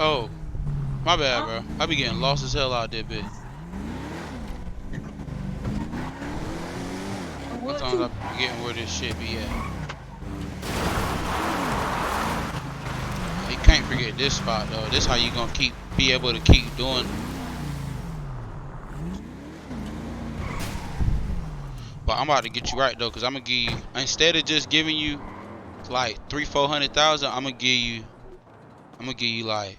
Oh, my bad, Huh? bro. I be getting lost as hell out there, bitch. I would Sometimes I too. be forgetting where this shit be at. You can't forget this spot though. This how you gonna be able to keep doing. But I'm about to get you right though, cause I'm gonna give you, instead of just giving you like 300,000-400,000, I'm gonna give you like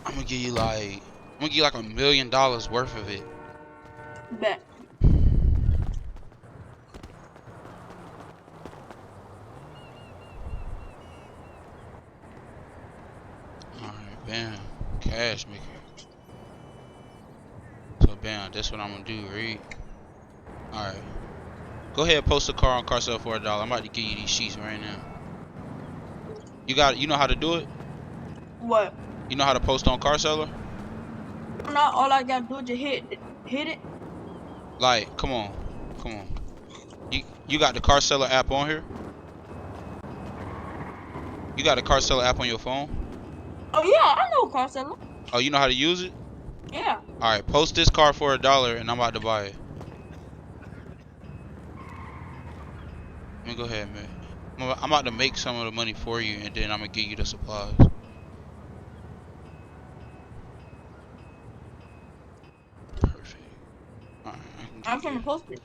I'm gonna give you like $1 million worth of it. Bet. Alright, bam. Cash maker. So bam, that's what I'm gonna do, read. Alright. Go ahead and post a car on car sale for $1. I'm about to give you these sheets right now. You know how to do it? What? You know how to post on car seller? Not all I gotta do is just hit it. Like, come on. Come on. You got the car seller app on here? You got the car seller app on your phone? Oh yeah, I know car seller. Oh, you know how to use it? Yeah. Alright, post this car for $1 and I'm about to buy it. Let me go ahead, man. I'm about to make some of the money for you and then I'm gonna give you the supplies. Perfect. Alright, I can I'm give you. finna post it.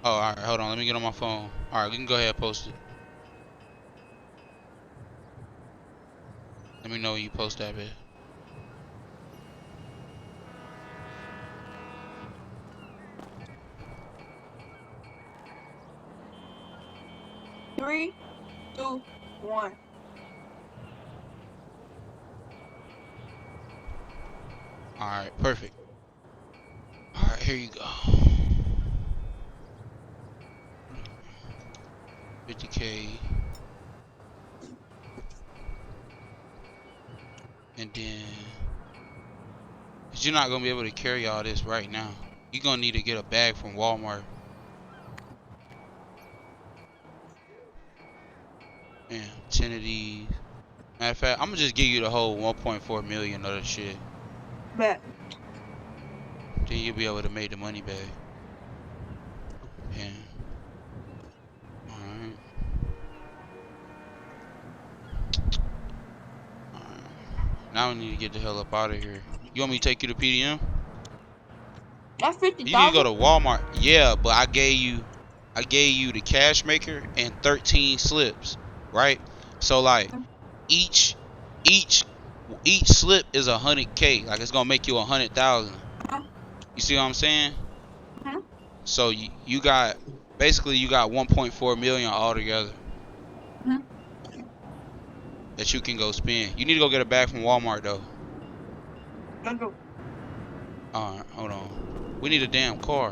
Oh, alright, hold on. Let me get on my phone. Alright, we can go ahead and post it. Let me know when you post that, bitch. Three, two, one. Alright, perfect. Alright, here you go. 50K. And then, cause you're not gonna be able to carry all this right now. You're gonna need to get a bag from Walmart. And 10 of these. Matter of fact, I'm gonna just give you the whole 1.4 million of the shit. Bet. Then you'll be able to make the money back. Yeah. Alright. Alright. Now we need to get the hell up out of here. You want me to take you to PDM? That's You need to go 50,000. to Walmart. Yeah, but I gave you the cash maker and 13 slips, right? So like each each each slip is 100K. Like it's gonna make you 100,000. You see what I'm saying? Mm-hmm. So you got basically you got 1.4 million altogether Mm-hmm. that you can go spend. You need to go get a bag from Walmart though. Let's go. Alright, hold on. We need a damn car.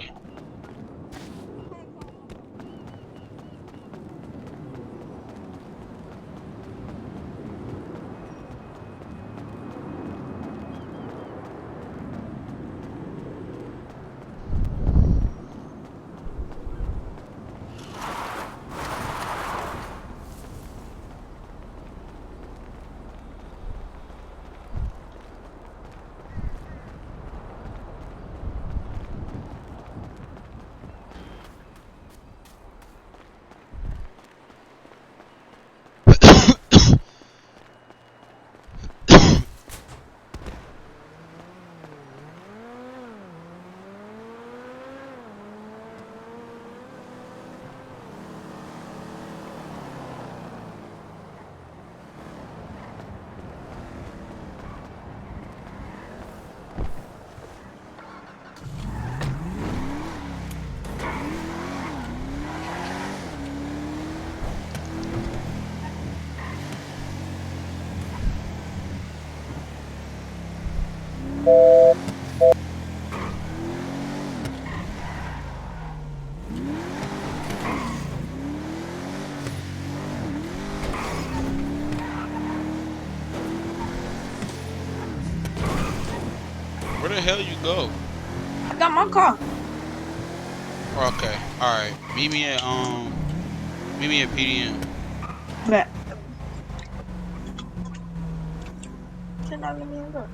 Where the hell you go? I got my car. Okay, alright. Meet me at PDM. Bet. not let me go.